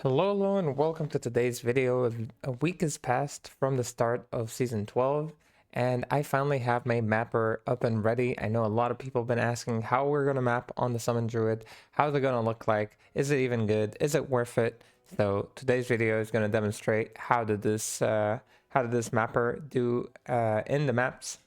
Hello, and welcome to today's video. A week has passed from the start of Season 12, and I finally have my mapper up and ready. I know a lot of people have been asking how we're going to map on the Summon Druid. How's it going to look like? Is it even good? Is it worth it? So today's video is going to demonstrate how did this mapper do in the maps.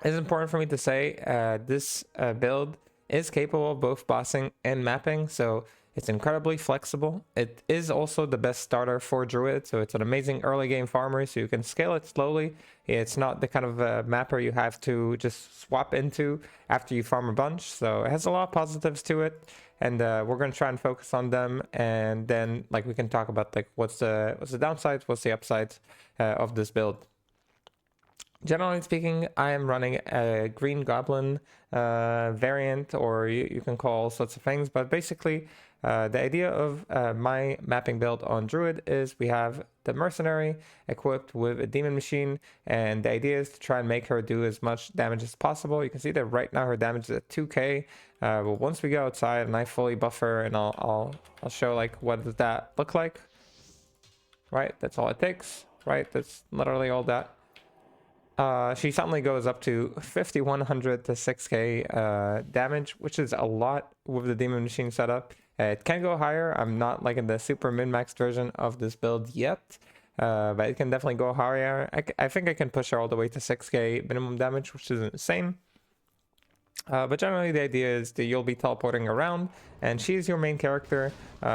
It's important for me to say this build is capable of both bossing and mapping, so it's incredibly flexible. It is also the best starter for Druid, so it's an amazing early game farmer, so you can scale it slowly. It's not the kind of mapper you have to just swap into after you farm a bunch, so it has a lot of positives to it, and we're going to try and focus on them, and then we can talk about what's the downsides, what's the upsides of this build. Generally speaking, I am running a green goblin variant, or you can call all sorts of things, but basically the idea of my mapping build on Druid is we have the Mercenary equipped with a demon machine, and the idea is to try and make her do as much damage as possible. You can see that right now her damage is at 2k, but once we go outside and I fully buff her, and I'll show what does that look like. Right, that's all it takes. Right, that's literally all that. She suddenly goes up to 5100 to 6k damage, which is a lot with the demon machine setup. It can go higher. I'm not in the super min-maxed version of this build yet, but it can definitely go higher. I think I can push her all the way to 6k minimum damage, which is insane. But generally the idea is that you'll be teleporting around, and she's your main character.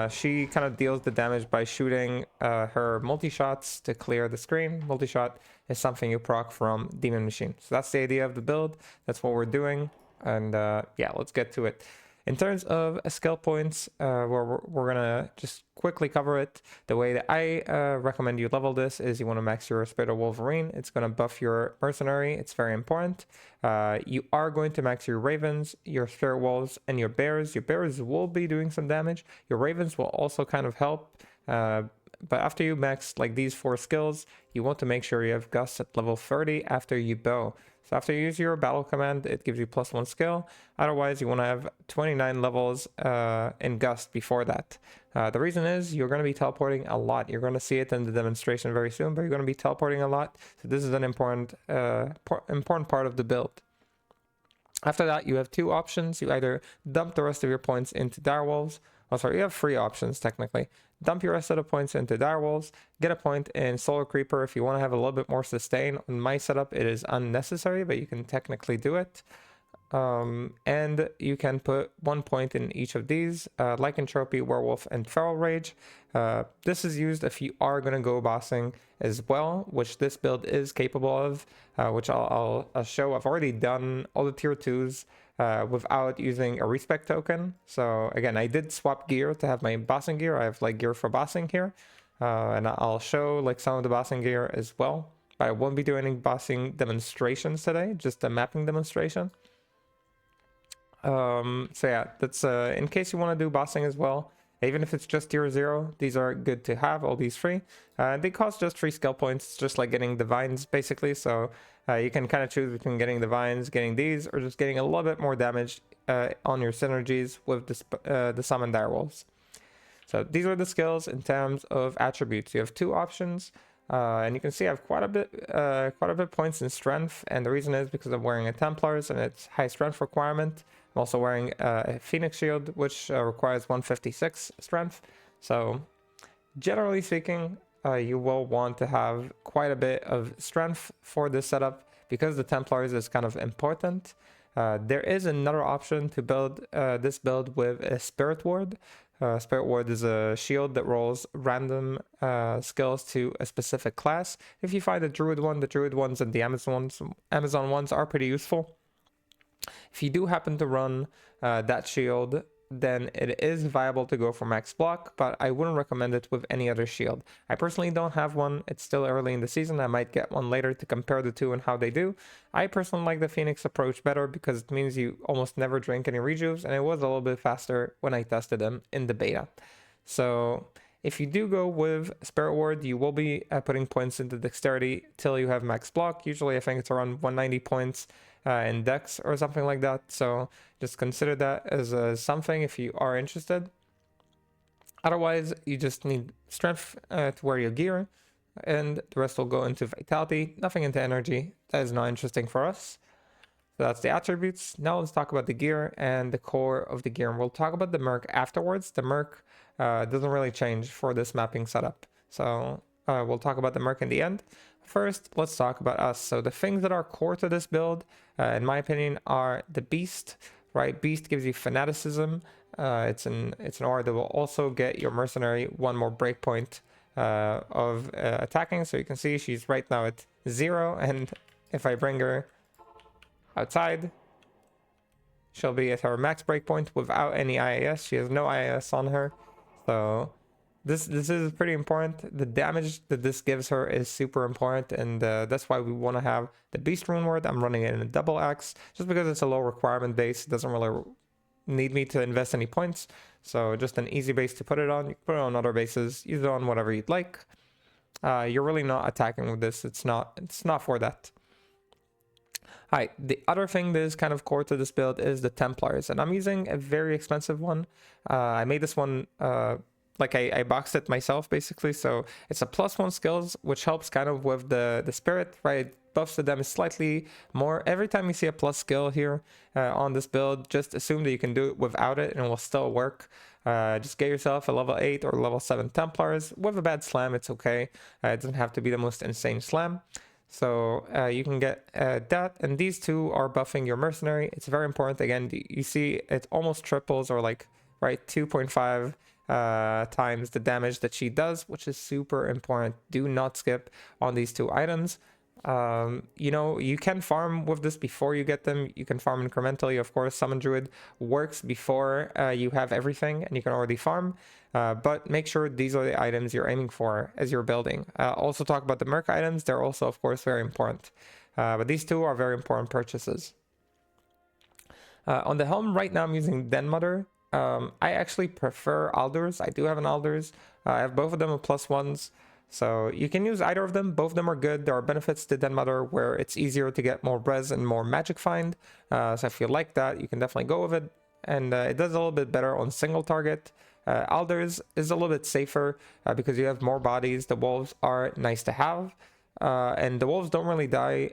She kind of deals the damage by shooting her multi-shots to clear the screen. Multi-shot is something you proc from Demon Machine. So that's the idea of the build. That's what we're doing. And yeah, let's get to it. In terms of skill points, we're gonna just quickly cover it. The way that I recommend you level this is you want to max your Spirit of Wolverine. It's going to buff your Mercenary. It's very important. You are going to max your Ravens, your Spirit Wolves, and your Bears. Your Bears will be doing some damage. Your Ravens will also kind of help. But after you max these 4 skills, you want to make sure you have Gust at level 30 after you bow. So after you use your battle command, it gives you +1 skill. Otherwise, you want to have 29 levels in Gust before that. The reason is you're going to be teleporting a lot. You're going to see it in the demonstration very soon, but you're going to be teleporting a lot. So this is an important part of the build. After that, you have 2 options. You either dump the rest of your points into Direwolves. Oh, sorry, you have 3 options technically. Dump your rest of the points into Direwolves, get a point in Solar Creeper if you want to have a little bit more sustain. On my setup, it is unnecessary, but you can technically do it. And you can put 1 point in each of these, Lycanthropy, Werewolf, and Feral Rage. This is used if you are going to go bossing as well, which this build is capable of, which I'll show. I've already done all the tier 2s without using a respec token. So again, I did swap gear to have my bossing gear. I have gear for bossing here, and I'll show some of the bossing gear as well. But I won't be doing any bossing demonstrations today, just a mapping demonstration. So yeah, that's in case you want to do bossing as well. Even if it's just tier 0, these are good to have, all these free. They cost just 3 skill points. It's just like getting divines basically. So you can kind of choose between getting divines, getting these, or just getting a little bit more damage on your synergies with the summon direwolves. So these are the skills in terms of attributes. You have 2 options. And you can see I have quite a bit points in strength, and the reason is because I'm wearing a Templars and it's high strength requirement. I'm also wearing a Phoenix Shield, which requires 156 strength. So generally speaking, you will want to have quite a bit of strength for this setup because the Templars is kind of important. There is another option to build this build with a Spirit Ward. Spirit Ward is a shield that rolls random skills to a specific class. If you find a Druid one, the Druid ones and the Amazon ones are pretty useful. If you do happen to run that shield, then it is viable to go for max block, but I wouldn't recommend it with any other shield. I personally don't have one. It's still early in the season. I might get one later to compare the 2 and how they do. I personally like the Phoenix approach better because it means you almost never drink any rejuves, and it was a little bit faster when I tested them in the beta. So if you do go with Spirit Ward, you will be putting points into Dexterity till you have max block. Usually I think it's around 190 points in Dex or something like that. So just consider that as something if you are interested. Otherwise, you just need strength to wear your gear, and the rest will go into vitality, nothing into energy. That is not interesting for us. So that's the attributes. Now let's talk about the gear and the core of the gear. And we'll talk about the Merc afterwards. The Merc doesn't really change for this mapping setup. So we'll talk about the Merc in the end. First, let's talk about us. So the things that are core to this build, in my opinion, are the Beast, right? Beast gives you fanaticism. It's an aura that will also get your Mercenary one more breakpoint of attacking. So you can see she's right now at 0. And if I bring her outside, she'll be at her max breakpoint without any IAS. She has no IAS on her, so this is pretty important. The damage that this gives her is super important, and that's why we want to have the Beast Rune Word. I'm running it in a double axe just because it's a low requirement base. It doesn't really need me to invest any points, so just an easy base to put it on. You can put it on other bases, use it on whatever you'd like. You're really not attacking with this. It's not for that. Hi, the other thing that is kind of core to this build is the Templars, and I'm using a very expensive one. I made this one, like I boxed it myself basically, so it's a +1 skills, which helps kind of with the spirit, right? It buffs the damage slightly more. Every time you see a plus skill here on this build, just assume that you can do it without it and it will still work. Just get yourself a level 8 or level 7 Templars. With a bad slam, it's okay. It doesn't have to be the most insane slam. So you can get that, and these two are buffing your Mercenary. It's very important. Again, you see it almost triples, or like, right, 2.5 times the damage that she does, which is super important. Do not skip on these two items. You know, you can farm with this before you get them. You can farm incrementally, of course. Summon Druid works before you have everything, and you can already farm. But make sure these are the items you're aiming for as you're building. Also talk about the Merc items. They're also, of course, very important. But these two are very important purchases. On the helm, right now I'm using Den Mother. I actually prefer Alders. I do have an Alders. I have both of them with +1s. So you can use either of them. Both of them are good. There are benefits to Den Mother where it's easier to get more res and more magic find. So if you like that, you can definitely go with it. And it does a little bit better on single target. Alders is a little bit safer because you have more bodies. The wolves are nice to have. And the wolves don't really die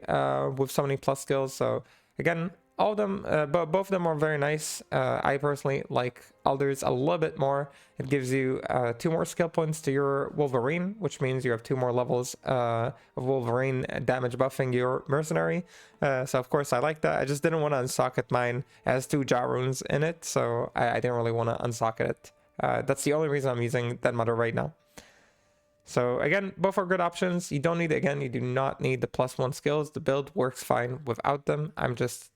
with so many plus skills. So again, all of them, but both of them are very nice. I personally like Alders a little bit more. It gives you 2 more skill points to your Wolverine, which means you have 2 more levels of Wolverine damage buffing your Mercenary. So of course I like that. I just didn't want to unsocket mine. It has 2 Jaw runes in it, so I didn't really want to unsocket it. That's the only reason I'm using Den Mother right now. So again, both are good options. You don't need, again, you do not need the +1 skills. The build works fine without them. I'm just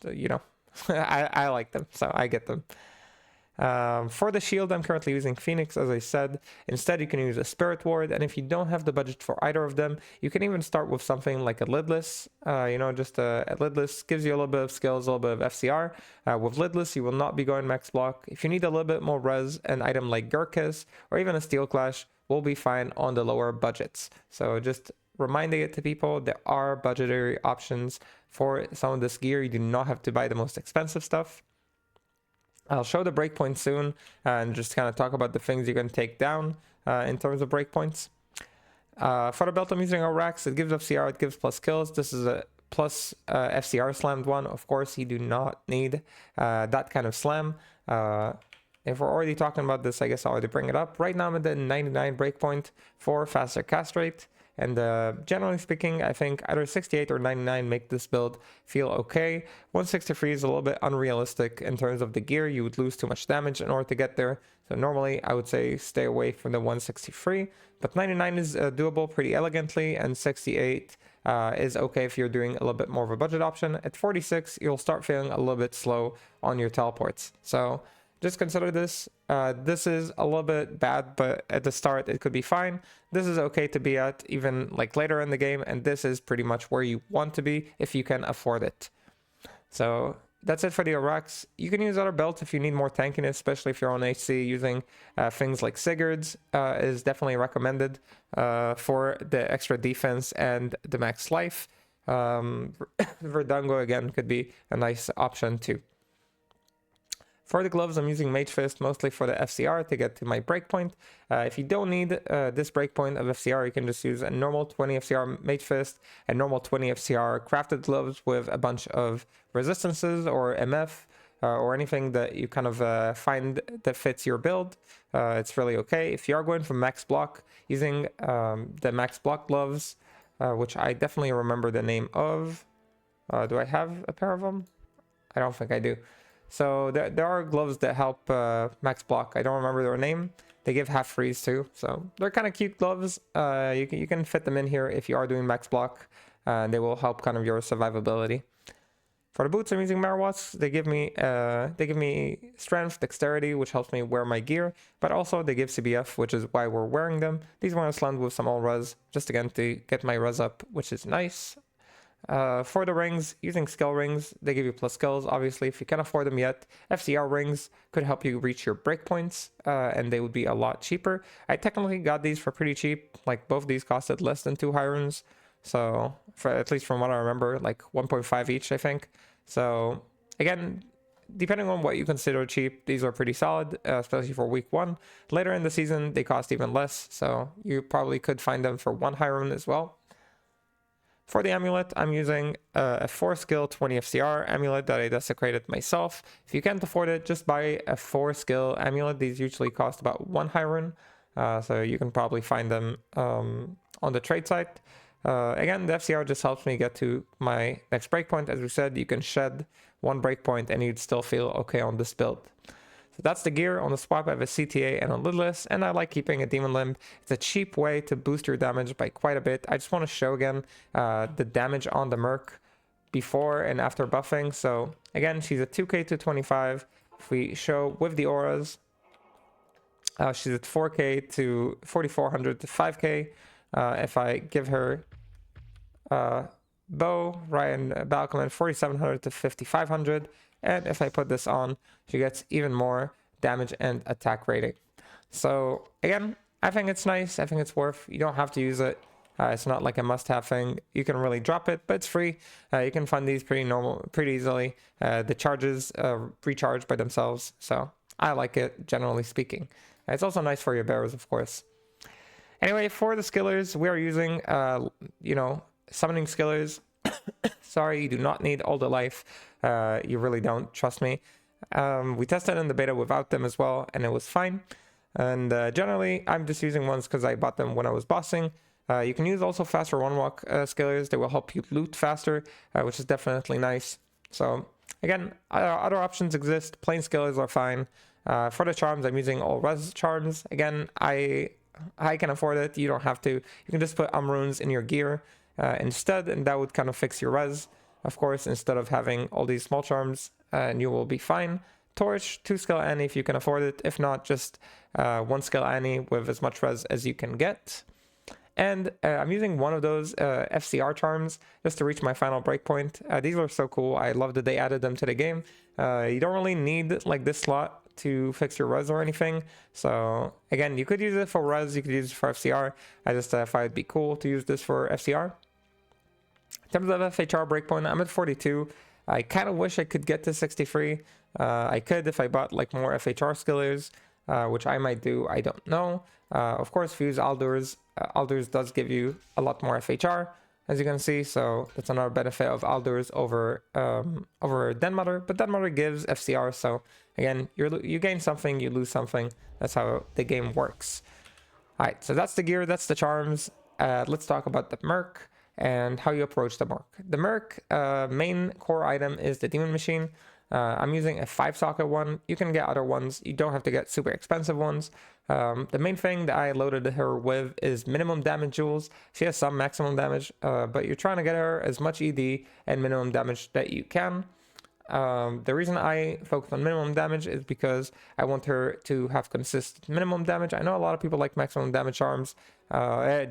you know, I like them, so I get them. For the shield, I'm currently using Phoenix, as I said. Instead, you can use a Spirit Ward, and if you don't have the budget for either of them, you can even start with something like a Lidless. You know, just a Lidless gives you a little bit of skills, a little bit of FCR. With Lidless, you will not be going max block. If you need a little bit more res, an item like Gurkis or even a Steel Clash will be fine on the lower budgets. So just reminding it to people, there are budgetary options for some of this gear. You do not have to buy the most expensive stuff. I'll show the breakpoint soon and just kind of talk about the things you can take down in terms of breakpoints. For the belt, I'm using Rax. It gives FCR, it gives plus kills. This is a plus FCR slammed one. Of course, you do not need that kind of slam. If we're already talking about this, I guess I'll already bring it up. Right now I'm at the 99 breakpoint for faster cast rate. And generally speaking, I think either 68 or 99 make this build feel okay. 163 is a little bit unrealistic in terms of the gear. You would lose too much damage in order to get there. So normally I would say stay away from the 163. But 99 is doable pretty elegantly, and 68 is okay if you're doing a little bit more of a budget option. At 46, you'll start feeling a little bit slow on your teleports. So just consider this. This is a little bit bad, but at the start it could be fine. This is okay to be at even like later in the game, and this is pretty much where you want to be if you can afford it. So that's it for the Arax. You can use other belts if you need more tankiness, especially if you're on HC. Using things like Sigurd's is definitely recommended for the extra defense and the max life. Verdungo again could be a nice option too. For the gloves, I'm using Mage Fist mostly for the FCR to get to my breakpoint. If you don't need this breakpoint of FCR, you can just use a normal 20 FCR Mage Fist and normal 20 FCR crafted gloves with a bunch of resistances or MF or anything that you kind of find that fits your build. It's really okay. If you are going for max block, using the max block gloves, which I definitely remember the name of. Do I have a pair of them? I don't think I do. So there are gloves that help max block. I don't remember their name. They give half freeze too, so they're kind of cute gloves. You can fit them in here if you are doing max block. They will help kind of your survivability. For the boots, I'm using Marowats. They give me strength, dexterity, which helps me wear my gear, but also they give CBF, which is why we're wearing them. These ones land with some all res, just again to get my res up, which is nice. For the rings, using skill rings, they give you plus skills, obviously, if you can't afford them yet. FCR rings could help you reach your breakpoints, and they would be a lot cheaper. I technically got these for pretty cheap, like both these costed less than 2 high runes, so for at least from what I remember, like 1.5 each, I think. So again, depending on what you consider cheap, these are pretty solid, especially for week 1. Later in the season, they cost even less, so you probably could find them for 1 high rune as well. For the amulet, I'm using a 4 skill 20 FCR amulet that I desecrated myself. If you can't afford it, just buy a 4 skill amulet. These usually cost about 1 high rune, so you can probably find them on the trade site. Again, the FCR just helps me get to my next breakpoint. As we said, you can shed 1 breakpoint and you'd still feel okay on this build. So that's the gear. On the swap, I have a CTA and a lidless, and I like keeping a demon limb. It's a cheap way to boost your damage by quite a bit. I just want to show again the damage on the Merc before and after buffing. So again, she's a 2k to 25. If we show with the auras, she's at 4k to 4400 to 5k. If I give her bow, Ryan Balcomman, 4700 to 5500. And if I put this on, she gets even more damage and attack rating. So again, I think it's nice. I think it's worth. You don't have to use it. It's not like a must-have thing. You can really drop it, but it's free. You can find these pretty easily. The charges recharge by themselves, so I like it, generally speaking. It's also nice for your bearers, of course. Anyway, for the skillers, we are using, summoning skillers. Sorry, you do not need all the life. You really don't, trust me. We tested in the beta without them as well, and it was fine. And generally, I'm just using ones because I bought them when I was bossing. You can use also faster one-walk skillers. They will help you loot faster, which is definitely nice. So again, other options exist. Plain skillers are fine. For the charms, I'm using all res charms. Again, I can afford it. You don't have to. You can just put runes in your gear instead, and that would kind of fix your res, of course, instead of having all these small charms, and you will be fine. Torch, 2 skill Annie if you can afford it. If not, just 1 skill Annie with as much res as you can get. And I'm using one of those FCR charms just to reach my final breakpoint. These are so cool. I love that they added them to the game. You don't really need like this slot to fix your res or anything. So again, you could use it for res, you could use it for FCR. I just thought it'd be cool to use this for FCR. In terms of FHR breakpoint, I'm at 42. I kind of wish I could get to 63. I could if I bought like more FHR skillers, which I might do, I don't know. Of course, if you use Aldurs, Aldurs does give you a lot more FHR, as you can see, so that's another benefit of Aldurs over Denmother, but Denmother gives FCR, so again, you gain something, you lose something. That's how the game works. Alright, so that's the gear, that's the charms. Let's talk about the Merc and how you approach the Merc. The Merc main core item is the Demon Machine. I'm using a 5-socket one. You can get other ones. You don't have to get super expensive ones. The main thing that I loaded her with is minimum damage jewels. She has some maximum damage, but you're trying to get her as much ED and minimum damage that you can. The reason I focus on minimum damage is because I want her to have consistent minimum damage. I know a lot of people like maximum damage charms,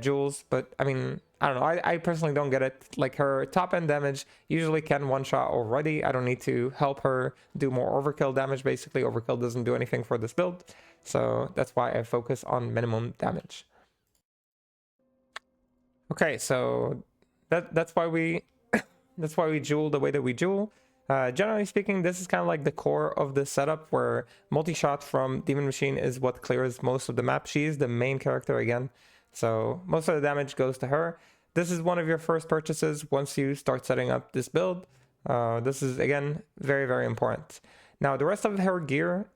jewels, but I mean, I don't know. I personally don't get it. Like, her top end damage usually can one-shot already. I don't need to help her do more overkill damage. Basically, overkill doesn't do anything for this build. So that's why I focus on minimum damage. Okay, so that's why we jewel the way that we jewel. Generally speaking, this is kind of like the core of the setup, where multi-shot from Demon Machine is what clears most of the map. She is the main character again, so most of the damage goes to her. This is one of your first purchases once you start setting up this build. This is, again, very, very important. Now, the rest of her gear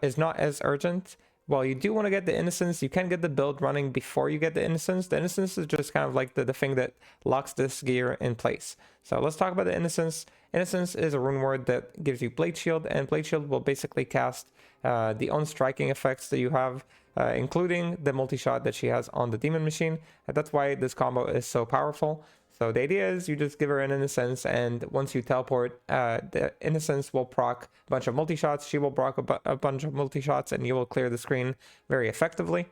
is not as urgent. While you do want to get the Innocence, you can get the build running before you get the Innocence. The Innocence is just kind of like the thing that locks this gear in place. So let's talk about the Innocence. Innocence is a rune word that gives you Blade Shield, and Blade Shield will basically cast the on-striking effects that you have, including the multi-shot that she has on the Demon Machine. And that's why this combo is so powerful. So the idea is you just give her an Innocence, and once you teleport, the Innocence will proc a bunch of multi-shots. She will proc a bunch of multi-shots, and you will clear the screen very effectively.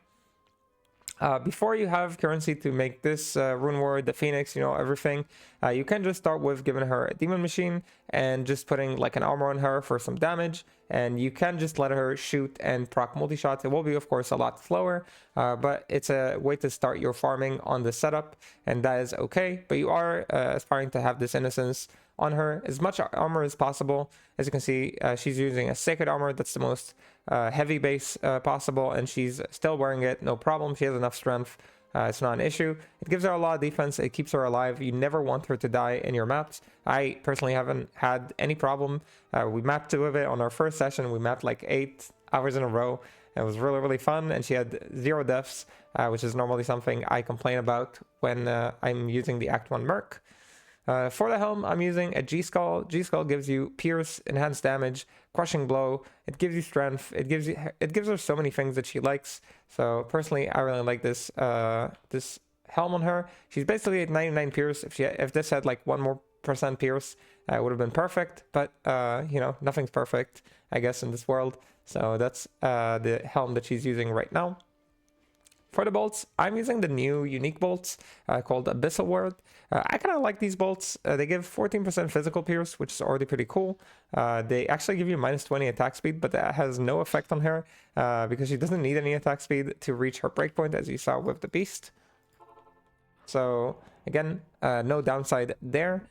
Before you have currency to make this rune word, the Phoenix, you know, everything, you can just start with giving her a Demon Machine and just putting like an armor on her for some damage, and you can just let her shoot and proc multi-shots. It will be, of course, a lot slower, but it's a way to start your farming on the setup, and that is okay. But you are aspiring to have this Innocence on her, as much armor as possible. As you can see, she's using a Sacred Armor. That's the most heavy base possible, and she's still wearing it, no problem. She has enough strength. It's not an issue. It gives her a lot of defense. It keeps her alive. You never want her to die in your maps. I personally haven't had any problem. We mapped 2 of it on our first session. We mapped like 8 hours in a row. It was really, really fun, and she had 0 deaths, which is normally something I complain about when I'm using the Act 1 Merc. For the helm, I'm using a G-Skull. G-Skull gives you Pierce, Enhanced Damage, Crushing Blow. It gives you Strength. It gives her so many things that she likes. So personally, I really like this this helm on her. She's basically at 99 Pierce. If this had like 1% more Pierce, it would have been perfect. But you know, nothing's perfect, I guess, in this world. So that's the helm that she's using right now. For the bolts, I'm using the new unique bolts called Abyssal Word. I kind of like these bolts. They give 14% physical pierce, which is already pretty cool. They actually give you minus 20 attack speed, but that has no effect on her because she doesn't need any attack speed to reach her breakpoint, as you saw with the beast. So again, no downside there.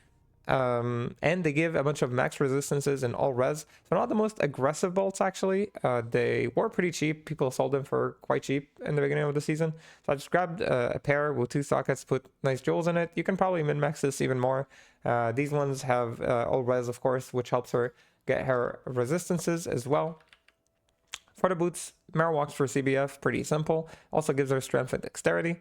And they give a bunch of max resistances and all res. So not the most aggressive bolts, actually. They were pretty cheap. People sold them for quite cheap in the beginning of the season. So I just grabbed a pair with 2 sockets, put nice jewels in it. You can probably min-max this even more. These ones have all res, of course, which helps her get her resistances as well. For the boots, Mara walks for CBF, pretty simple. Also gives her strength and dexterity.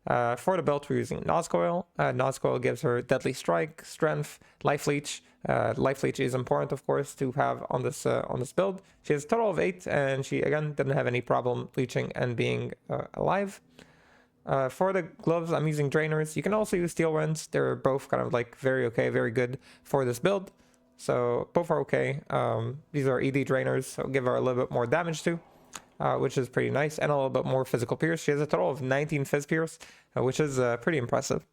For the belt, we're using Noscoil. Noscoil gives her Deadly Strike, Strength, Life Leech. Life Leech is important, of course, to have on this build. She has a total of 8, and she, again, didn't have any problem leeching and being alive. For the gloves, I'm using Drainers. You can also use Steel Rends. They're both kind of like very okay, very good for this build. So both are okay. These are ED Drainers, so give her a little bit more damage too. Which is pretty nice, and a little bit more physical pierce. She has a total of 19 Fizz Pierce, which is pretty impressive.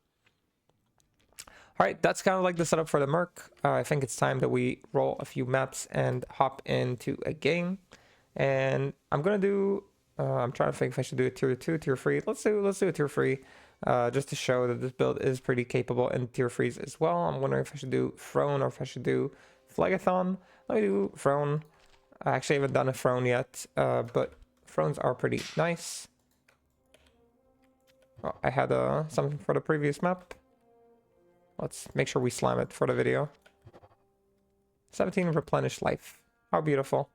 Alright, that's kind of like the setup for the Merc. I think it's time that we roll a few maps and hop into a game. And I'm gonna do, I'm trying to think if I should do a tier 2, tier 3. Let's do a tier 3, just to show that this build is pretty capable in tier 3s as well. I'm wondering if I should do Throne or if I should do Phlegathon. Let me do Throne. I actually haven't done a Throne yet, but Thrones are pretty nice. Oh, I had something for the previous map. Let's make sure we slam it for the video. 17 replenished life. How beautiful.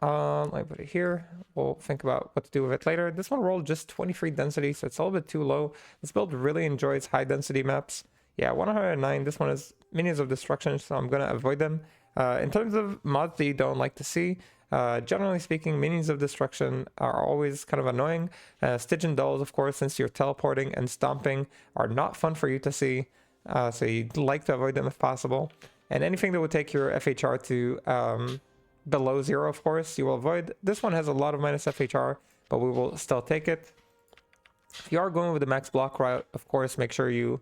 Let me put it here. We'll think about what to do with it later. This one rolled just 23 density, so it's a little bit too low. This build really enjoys high density maps. Yeah, 109. This one is Minions of Destruction, so I'm gonna avoid them. In terms of mods that you don't like to see, generally speaking, Minions of Destruction are always kind of annoying. Stygian Dolls, of course, since you're teleporting and stomping, are not fun for you to see. So you'd like to avoid them if possible. And anything that would take your FHR to below 0, of course, you will avoid. This one has a lot of minus FHR, but we will still take it. If you are going with the max block route, of course, make sure you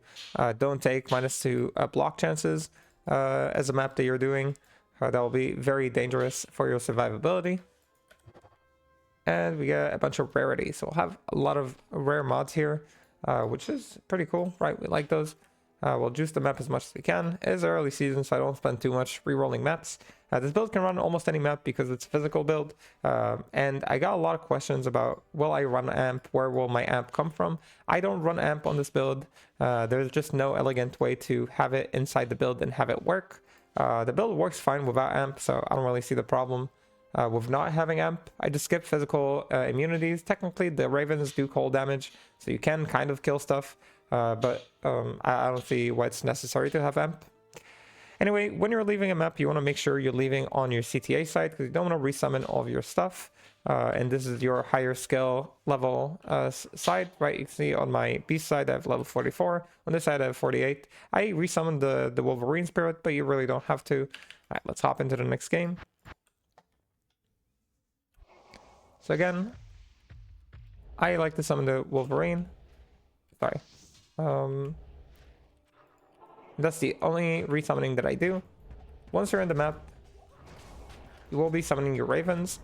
don't take -2 block chances as a map that you're doing. That will be very dangerous for your survivability. And we get a bunch of rarity, so we'll have a lot of rare mods here, which is pretty cool, right? We like those. We'll juice the map as much as we can. It is early season, so I don't spend too much re-rolling maps. This build can run almost any map because it's a physical build. And I got a lot of questions about, will I run amp? Where will my amp come from? I don't run amp on this build. There's just no elegant way to have it inside the build and have it work. The build works fine without amp, so I don't really see the problem with not having amp. I just skip physical immunities. Technically, the ravens do cold damage, so you can kind of kill stuff. But I don't see why it's necessary to have amp. Anyway, when you're leaving a map, you want to make sure you're leaving on your CTA side because you don't want to resummon all of your stuff. And this is your higher skill level side, right? You can see on my beast side, I have level 44. On this side, I have 48. I resummoned the Wolverine spirit, but you really don't have to. All right, let's hop into the next game. So again, I like to summon the Wolverine. Sorry. That's the only resummoning that I do. Once you're in the map, you will be summoning your ravens.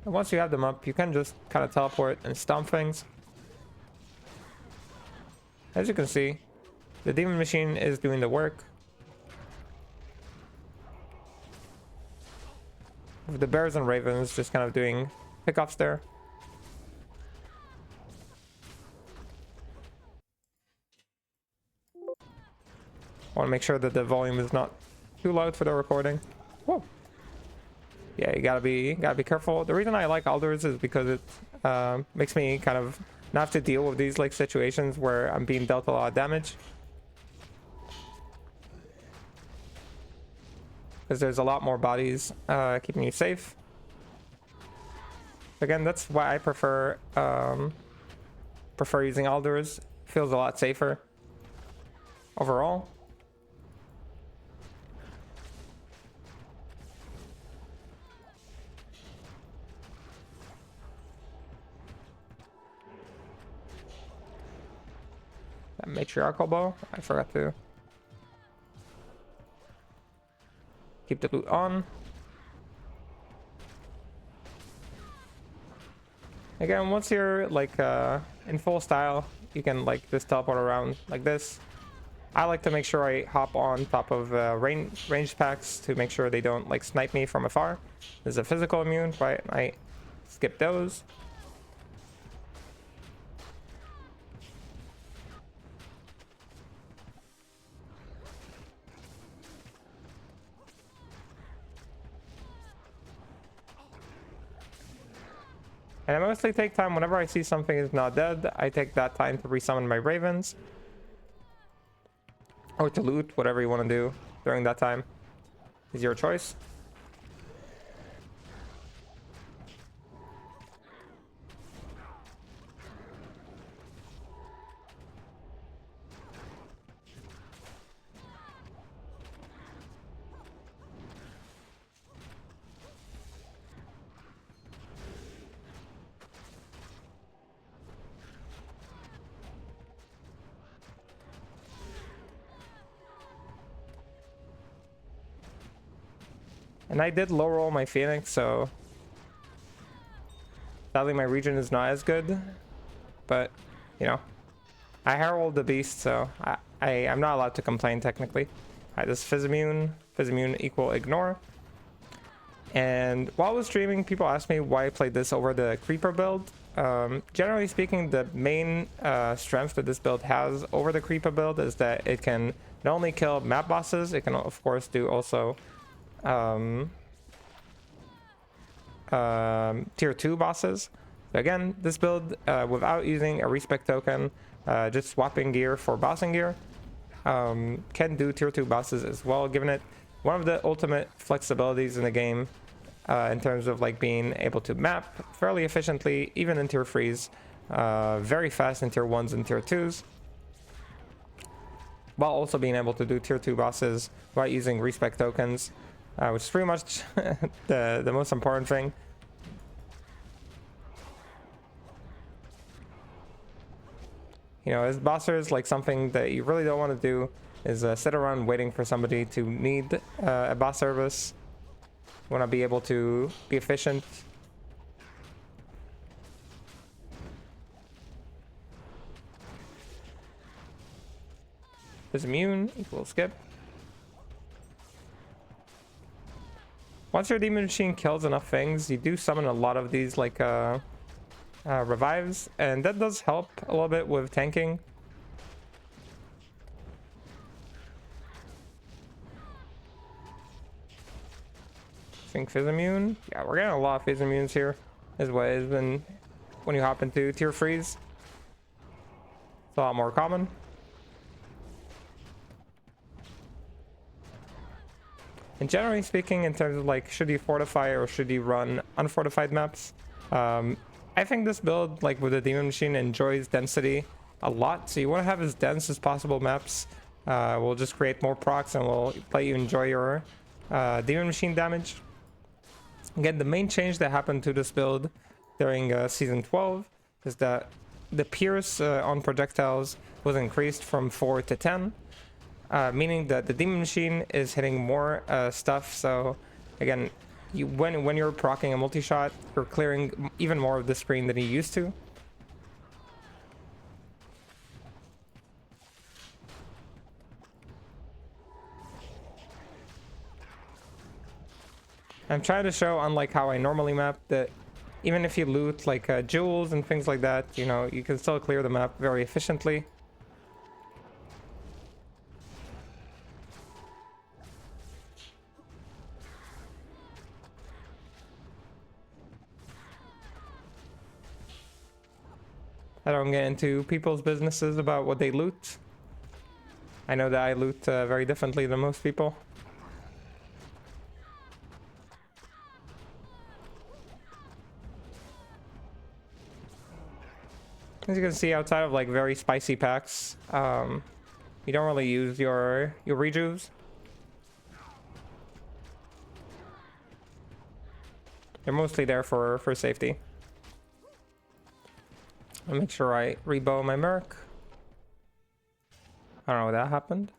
And once you have them up, you can just kind of teleport and stomp things. As you can see, the demon machine is doing the work. With the bears and ravens just kind of doing pickoffs there. Want to make sure that the volume is not too loud for the recording. Whoa. Yeah, you gotta be careful. The reason I like Alders is because it makes me kind of not have to deal with these like situations where I'm being dealt a lot of damage. Because there's a lot more bodies keeping you safe. Again, that's why I prefer using Alders. Feels a lot safer overall. That matriarchal bow, I forgot to keep the loot on. Again, once you're like in full style, you can like just teleport around like this. I like to make sure I hop on top of ranged packs to make sure they don't like snipe me from afar. There's a physical immune, right? I skip those. And I mostly take time whenever I see something is not dead. I take that time to resummon my ravens. Or to loot, whatever you want to do during that time is your choice. And I did low roll my Phoenix, so sadly my region is not as good. But, you know, I herald the beast, so I'm not allowed to complain technically. Alright, this Phys-immune equal ignore. And while I was streaming, people asked me why I played this over the Creeper build. Generally speaking, the main strength that this build has over the Creeper build is that it can not only kill map bosses, it can of course do also tier 2 bosses. So again, this build without using a respec token, just swapping gear for bossing gear, can do tier 2 bosses as well, giving it one of the ultimate flexibilities in the game in terms of like being able to map fairly efficiently even in tier 3s, very fast in tier 1s and tier 2s, while also being able to do tier 2 bosses while using respec tokens, which is pretty much the most important thing. You know, as bossers, like something that you really don't want to do is sit around waiting for somebody to need a boss service. You want to be able to be efficient. is immune equals skip. Once your demon machine kills enough things, you do summon a lot of these like revives, and that does help a little bit with tanking. I think Fizz immune. Yeah, we're getting a lot of Fizz immunes here. Is what has been when you hop into tier freeze. It's a lot more common. And generally speaking, in terms of like, should you fortify or should you run unfortified maps? I think this build, like with the demon machine, enjoys density a lot. So you want to have as dense as possible maps. We'll just create more procs and we'll let you enjoy your demon machine damage. Again, the main change that happened to this build during season 12 is that the pierce on projectiles was increased from 4 to 10. Meaning that the demon machine is hitting more stuff. So again, when you're proccing a multi-shot, you're clearing even more of the screen than you used to. I'm trying to show, unlike how I normally map, that even if you loot like jewels and things like that, you know, you can still clear the map very efficiently. I don't get into people's businesses about what they loot. I know that I loot very differently than most people. As you can see, outside of like very spicy packs, you don't really use your rejuves. They're mostly there for safety. I'll make sure I rebow my Merc. I don't know what that happened.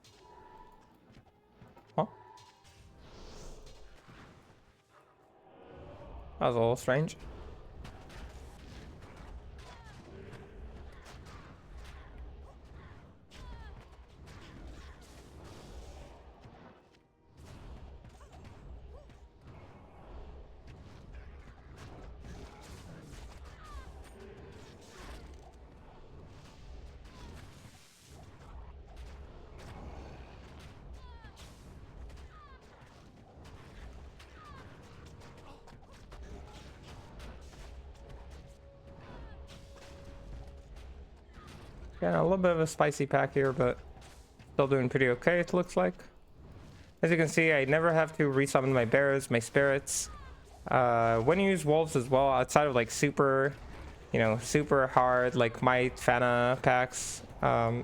Oh. That was a little strange. Yeah, a little bit of a spicy pack here, but still doing pretty okay, it looks like. As you can see, I never have to resummon my bears, my spirits. When you use wolves as well, outside of like super, you know, super hard like Might, Fana packs, I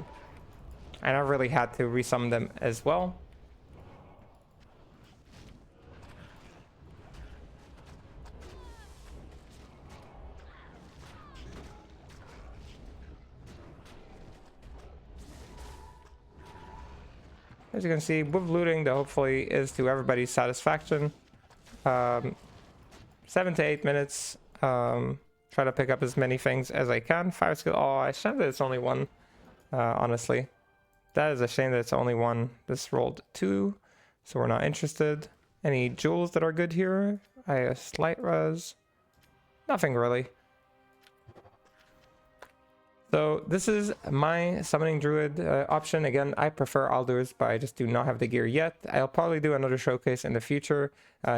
never really had to resummon them as well. As you can see, with looting, that hopefully is to everybody's satisfaction. 7 to 8 minutes. Try to pick up as many things as I can. 5 skill. Oh, I shame that it's only one. Honestly, that is a shame that it's only one. This rolled 2, so we're not interested. Any jewels that are good here? I have slight res. Nothing really. So this is my summoning druid option. Again, I prefer Alders, but I just do not have the gear yet. I'll probably do another showcase in the future,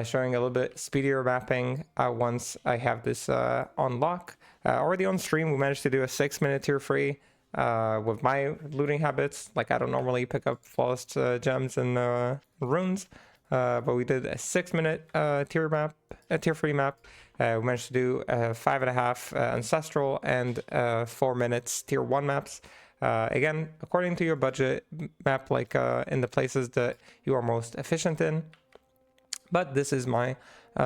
showing a little bit speedier mapping once I have this on lock. Already on stream, we managed to do a 6-minute tier free with my looting habits. Like, I don't normally pick up flawless gems and runes, but we did a 6-minute tier free map. We managed to do 5.5 ancestral and 4 minutes tier 1 maps. Again, according to your budget, map like in the places that you are most efficient in. But this is my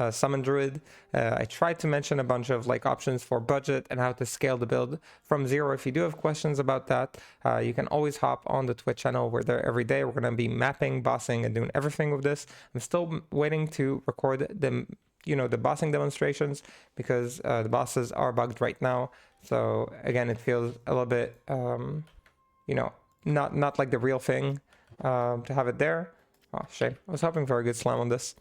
summon druid. I tried to mention a bunch of like options for budget and how to scale the build from 0. If you do have questions about that, you can always hop on the Twitch channel. We're there every day. We're going to be mapping, bossing, and doing everything with this. I'm still waiting to record the bossing demonstrations because the bosses are bugged right now. So again, it feels a little bit not like the real thing to have it there. Oh, shame. I was hoping for a good slam on this.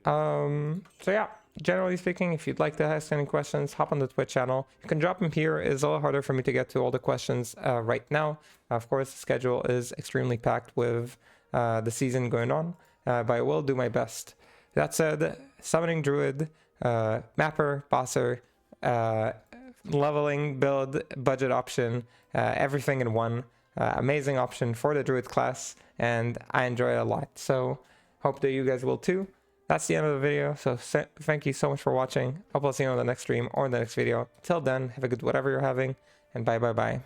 So yeah, generally speaking, if you'd like to ask any questions, hop on the Twitch channel. You can drop them here. It's a little harder for me to get to all the questions right now. Of course, the schedule is extremely packed with the season going on, but I will do my best. That said, summoning Druid, mapper, bosser, leveling, build, budget option, everything in one. Amazing option for the Druid class, and I enjoy it a lot. So hope that you guys will too. That's the end of the video, so thank you so much for watching. Hope I'll see you on the next stream or in the next video. Till then, have a good whatever you're having, and bye.